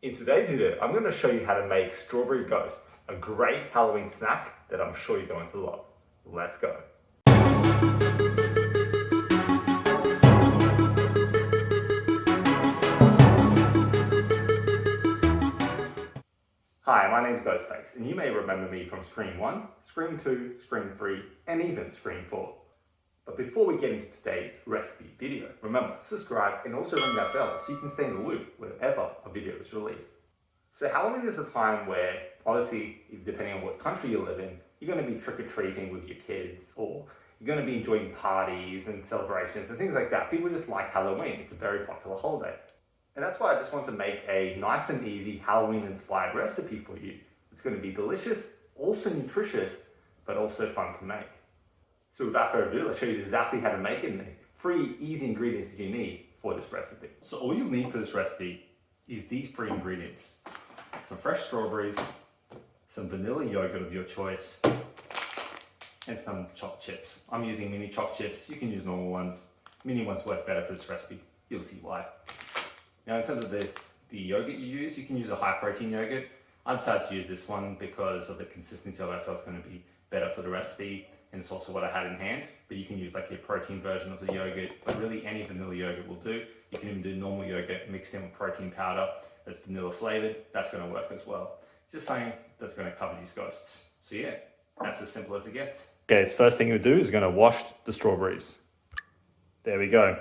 In today's video, I'm going to show you how to make strawberry ghosts, a great Halloween snack that I'm sure you're going to love. Let's go. Hi, my name is Ghostface, and you may remember me from Scream 1, Scream 2, Scream 3, and even Scream 4. But before we get into today's recipe video, remember, subscribe and also ring that bell so you can stay in the loop whenever a video is released. So Halloween is a time where, obviously, depending on what country you live in, you're going to be trick-or-treating with your kids, or you're going to be enjoying parties and celebrations and things like that. People just like Halloween. It's a very popular holiday. And that's why I just want to make a nice and easy Halloween-inspired recipe for you. It's going to be delicious, also nutritious, but also fun to make. So without further ado, let's show you exactly how to make it and the 3 easy ingredients that you need for this recipe. So all you'll need for this recipe is these 3 ingredients. Some fresh strawberries, some vanilla yogurt of your choice, and some choc chips. I'm using mini choc chips. You can use normal ones. Mini ones work better for this recipe. You'll see why. Now in terms of the yogurt you use, you can use a high protein yogurt. I decided to use this one because of the consistency of it. I felt it's going to be better for the recipe, and it's also what I had in hand. But you can use like a protein version of the yogurt, but really any vanilla yogurt will do. You can even do normal yogurt mixed in with protein powder that's vanilla flavored. That's going to work as well. Just something that's going to cover these ghosts. So yeah, that's as simple as it gets. Okay, so first thing you do is going to wash the strawberries. There we go.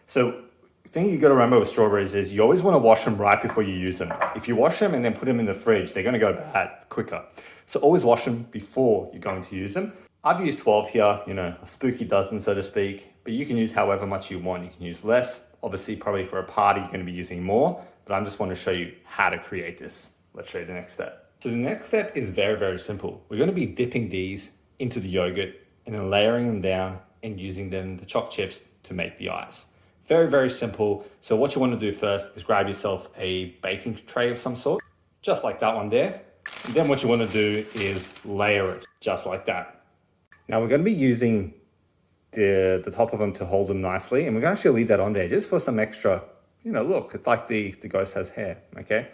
So the thing you got to remember with strawberries is you always want to wash them right before you use them. If you wash them and then put them in the fridge, they're going to go bad quicker. So always wash them before you're going to use them. I've used 12 here, a spooky dozen, so to speak, but you can use however much you want. You can use less. Obviously, probably for a party, you're going to be using more, but I just want to show you how to create this. Let's show you the next step. So the next step is very, very simple. We're going to be dipping these into the yogurt and then layering them down and using then the choc chips to make the eyes. Very, very simple. So what you want to do first is grab yourself a baking tray of some sort, just like that one there. And then what you want to do is layer it just like that. Now we're going to be using the top of them to hold them nicely, and we're going to actually leave that on there just for some extra, look, it's like the ghost has hair, okay?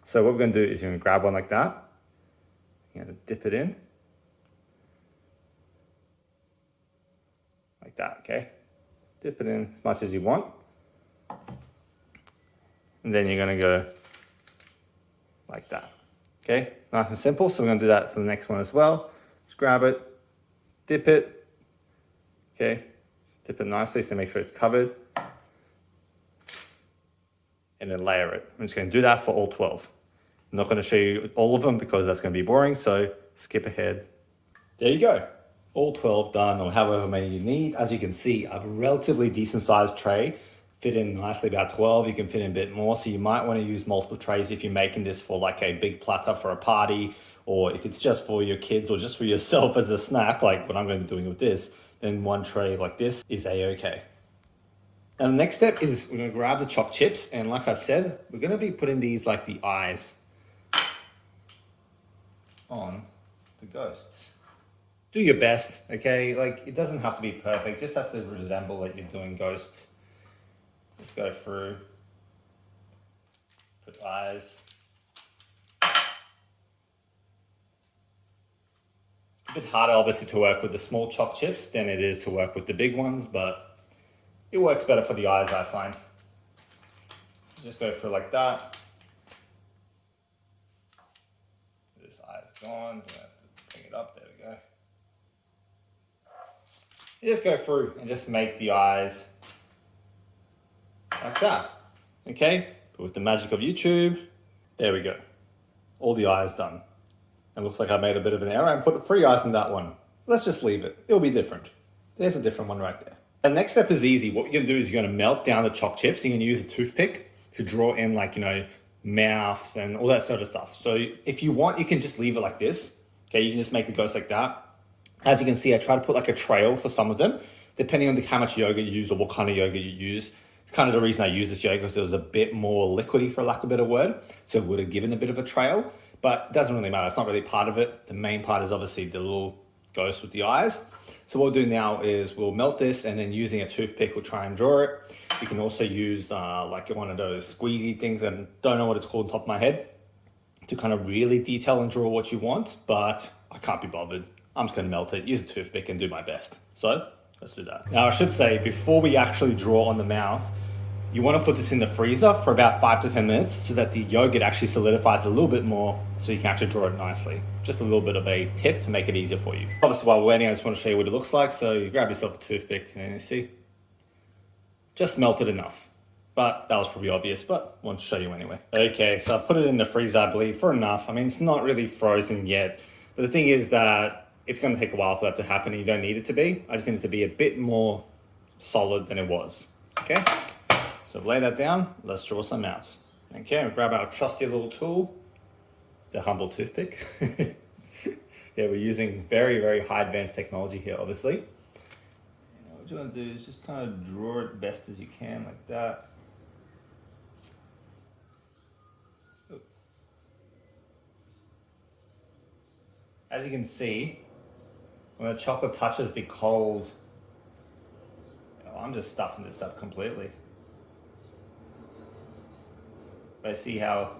So what we're going to do is you're going to grab one like that. You're going to dip it in. Like that, okay? Dip it in as much as you want. And then you're going to go like that, okay? Nice and simple. So we're going to do that for the next one as well. Just grab it, dip it, okay? Dip it nicely so make sure it's covered. And then layer it. I'm just going to do that for all 12. I'm not going to show you all of them because that's going to be boring, so skip ahead. There you go. All 12 done, or however many you need. As you can see, a relatively decent sized tray fit in nicely, about 12. You can fit in a bit more, so you might want to use multiple trays if you're making this for like a big platter for a party, or if it's just for your kids or just for yourself as a snack, like what I'm going to be doing with this, then one tray like this is a-okay. Now the next step is we're going to grab the choc chips, and like I said, we're going to be putting these like the eyes on the ghosts. Do your best, okay? Like, it doesn't have to be perfect, just has to resemble that you're doing ghosts. Just go through, put eyes. It's a bit harder, obviously, to work with the small choc chips than it is to work with the big ones, but it works better for the eyes, I find. Just go through like that. This eye is gone. We have to bring it up. There we go. You just go through and just make the eyes like that. Okay? But with the magic of YouTube, there we go. All the eyes done. It looks like I made a bit of an error and put 3 eyes in that one. Let's just leave it. It'll be different. There's a different one right there. The next step is easy. What you're going to do is you're going to melt down the choc chips. You're going to use a toothpick to draw in like, mouths and all that sort of stuff. So if you want, you can just leave it like this. Okay, you can just make the ghost like that. As you can see, I try to put like a trail for some of them, depending on how much yogurt you use or what kind of yogurt you use. It's kind of the reason I use this yogurt because it was a bit more liquidy, for lack of a better word. So it would have given a bit of a trail, but it doesn't really matter. It's not really part of it. The main part is obviously the little ghost with the eyes. So what we'll do now is we'll melt this, and then using a toothpick, we'll try and draw it. You can also use like one of those squeezy things, and don't know what it's called on top of my head, to kind of really detail and draw what you want, but I can't be bothered. I'm just gonna melt it, use a toothpick and do my best. So let's do that. Now I should say, before we actually draw on the mouth, you want to put this in the freezer for about 5 to 10 minutes so that the yogurt actually solidifies a little bit more so you can actually draw it nicely. Just a little bit of a tip to make it easier for you. Obviously while we're waiting, I just want to show you what it looks like. So you grab yourself a toothpick and you see, just melted enough. But that was probably obvious, but I want to show you anyway. Okay, so I put it in the freezer, I believe, for enough. I mean, it's not really frozen yet, but the thing is that it's going to take a while for that to happen and you don't need it to be. I just need it to be a bit more solid than it was, okay? So lay that down, let's draw some mouths. Okay, we'll grab our trusty little tool, the humble toothpick. Yeah, we're using very, very high advanced technology here, obviously. And what you want to do is just kind of draw it best as you can, like that. As you can see, when the chocolate touches the cold, I'm just stuffing this up completely. But see how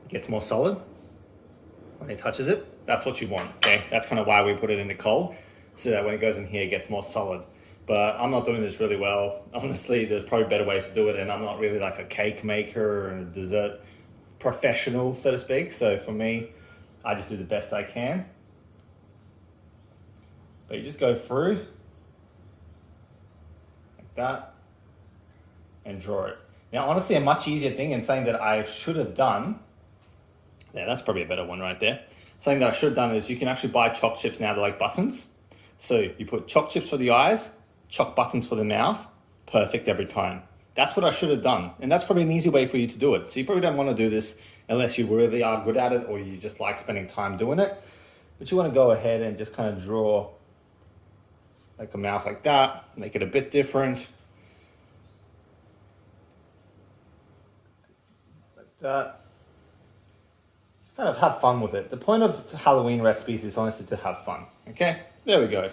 it gets more solid when it touches it? That's what you want, okay? That's kind of why we put it in the cold, so that when it goes in here, it gets more solid. But I'm not doing this really well. Honestly, there's probably better ways to do it, and I'm not really like a cake maker and a dessert professional, so to speak. So for me, I just do the best I can. But you just go through like that and draw it. Now, honestly, a much easier thing, and something that I should have done, yeah, that's probably a better one right there. Something that I should have done is you can actually buy chalk chips now, they're like buttons. So you put chalk chips for the eyes, chalk buttons for the mouth, perfect every time. That's what I should have done. And that's probably an easy way for you to do it. So you probably don't want to do this unless you really are good at it or you just like spending time doing it. But you want to go ahead and just kind of draw like a mouth like that, make it a bit different. That. Just kind of have fun with it. The point of Halloween recipes is honestly to have fun. Okay, there we go.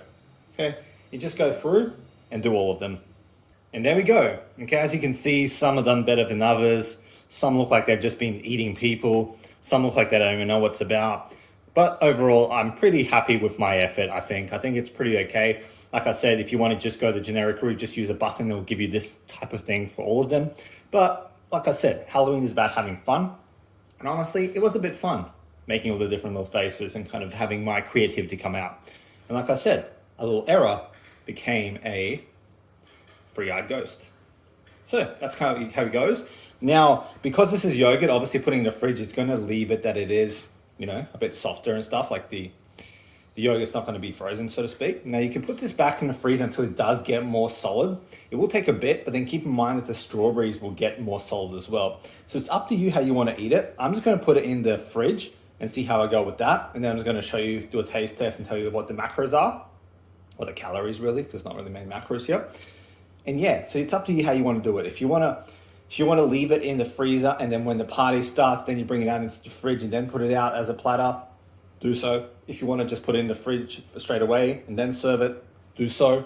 Okay, you just go through and do all of them. And there we go. Okay, as you can see, some are done better than others. Some look like they've just been eating people. Some look like they don't even know what it's about. But overall, I'm pretty happy with my effort, I think. I think it's pretty okay. Like I said, if you want to just go the generic route, just use a button. It'll give you this type of thing for all of them. But like I said, Halloween is about having fun. And honestly, it was a bit fun making all the different little faces and kind of having my creativity come out. And like I said, a little error became a three-eyed ghost. So that's kind of how it goes. Now, because this is yogurt, obviously putting it in the fridge, it's going to leave it that it is, you know, a bit softer and stuff. Like the yogurt's not going to be frozen, so to speak. Now you can put this back in the freezer until it does get more solid. It will take a bit, but then keep in mind that the strawberries will get more solid as well. So it's up to you how you want to eat it. I'm just going to put it in the fridge and see how I go with that. And then I'm just going to show you, do a taste test and tell you what the macros are, or the calories really, because it's not really many macros here. And yeah, so it's up to you how you want to do it. If you want to leave it in the freezer and then when the party starts, then you bring it out into the fridge and then put it out as a platter, do so. If you want to just put it in the fridge straight away and then serve it, do so.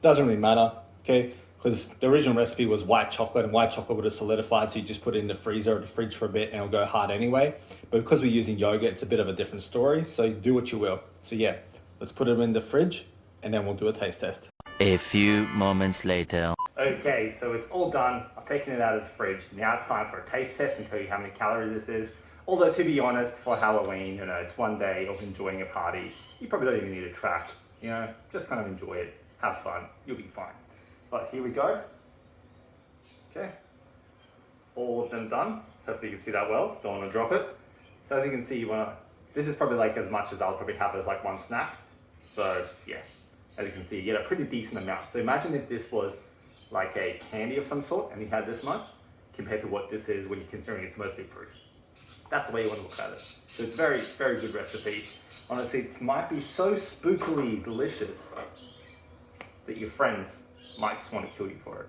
Doesn't really matter, okay? Because the original recipe was white chocolate, and white chocolate would have solidified, so you just put it in the freezer or the fridge for a bit and it'll go hard anyway. But because we're using yogurt, it's a bit of a different story, so do what you will. So yeah, let's put it in the fridge and then we'll do a taste test. A few moments later. Okay, so it's all done. I've taken it out of the fridge. Now it's time for a taste test and tell you how many calories this is. Although, to be honest, for Halloween, you know, it's one day of enjoying a party. You probably don't even need a track, you know, just kind of enjoy it, have fun, you'll be fine. But here we go. Okay, all of them done. Hopefully you can see that well, don't want to drop it. So as you can see, this is probably like as much as I'll probably have as like one snack. So yeah, as you can see, you get a pretty decent amount. So imagine if this was like a candy of some sort and you had this much, compared to what this is when you're considering it's mostly fruit. That's the way you want to look at it. So it's very, very good recipe. Honestly, it might be so spookily delicious that your friends might just want to kill you for it.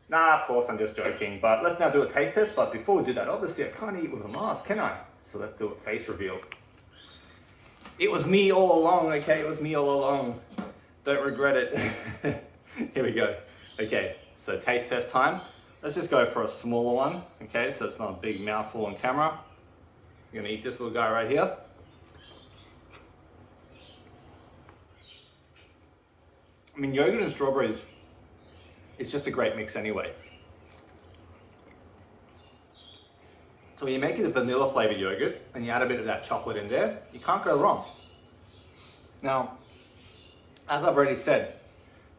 Nah, of course, I'm just joking, but let's now do a taste test. But before we do that, obviously I can't eat with a mask, can I? So let's do a face reveal. It was me all along, okay? It was me all along. Don't regret it. Here we go. Okay, so taste test time. Let's just go for a smaller one, okay? So it's not a big mouthful on camera. I'm gonna eat this little guy right here. I mean, yogurt and strawberries, it's just a great mix anyway. So when you make it a vanilla flavored yogurt and you add a bit of that chocolate in there, you can't go wrong. Now, as I've already said,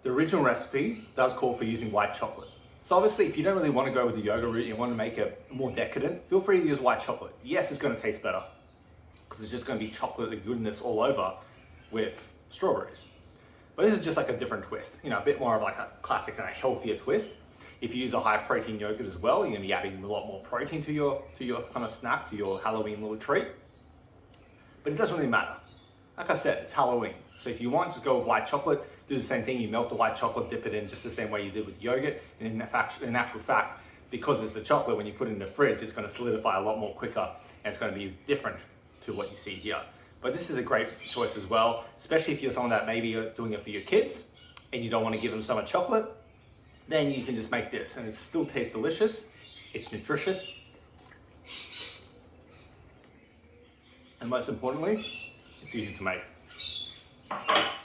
the original recipe does call for using white chocolate. So obviously, if you don't really want to go with the yogurt route, you want to make it more decadent, feel free to use white chocolate. Yes, it's going to taste better because it's just going to be chocolate and goodness all over with strawberries. But this is just like a different twist, you know, a bit more of like a classic and a healthier twist. If you use a high protein yogurt as well, you're going to be adding a lot more protein to your kind of snack, to your Halloween little treat. But it doesn't really matter. Like I said, it's Halloween. So if you want to go with white chocolate, do the same thing. You melt the white chocolate, dip it in just the same way you did with yogurt. And in actual fact, because it's the chocolate, when you put it in the fridge, it's going to solidify a lot more quicker and it's going to be different to what you see here. But this is a great choice as well, especially if you're someone that maybe you're doing it for your kids and you don't want to give them so much chocolate. Then you can just make this and it still tastes delicious. It's nutritious. And most importantly, it's easy to make.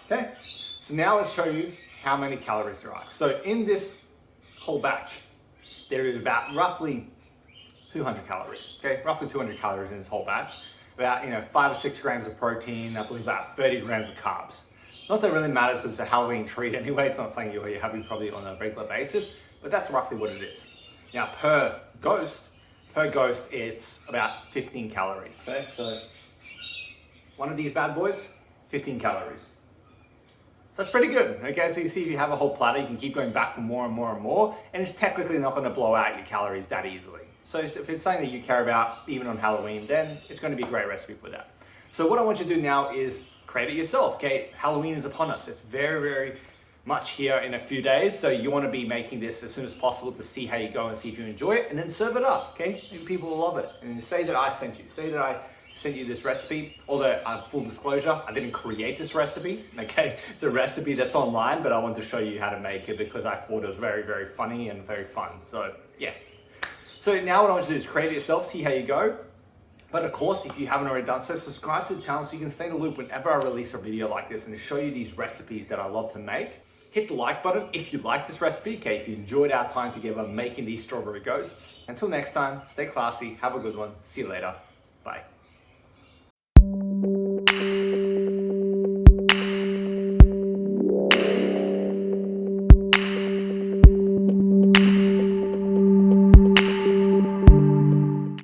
Okay, so now let's show you how many calories there are. So in this whole batch, there is about roughly 200 calories. Okay, roughly 200 calories in this whole batch. About 5 or 6 grams of protein, I believe about 30 grams of carbs. Not that it really matters because it's a Halloween treat anyway. It's not something you're having probably on a regular basis, but that's roughly what it is. Now per ghost, it's about 15 calories. Okay, so one of these bad boys, 15 calories. So that's pretty good. Okay, so you see if you have a whole platter, you can keep going back for more and more and more, and it's technically not going to blow out your calories that easily. So if it's something that you care about, even on Halloween, then it's going to be a great recipe for that. So what I want you to do now is create it yourself, okay? Halloween is upon us. It's very, very much here in a few days. So you want to be making this as soon as possible to see how you go and see if you enjoy it, and then serve it up, okay? Maybe people will love it. And say that I sent you. Say that I sent you this recipe, although full disclosure, I didn't create this recipe, okay? It's a recipe that's online, but I want to show you how to make it because I thought it was very, very funny and very fun. So yeah. So now what I want you to do is create it yourself, see how you go. But of course, if you haven't already done so, subscribe to the channel so you can stay in the loop whenever I release a video like this and show you these recipes that I love to make. Hit the like button if you like this recipe, okay? If you enjoyed our time together making these strawberry ghosts. Until next time, stay classy, have a good one, see you later, bye.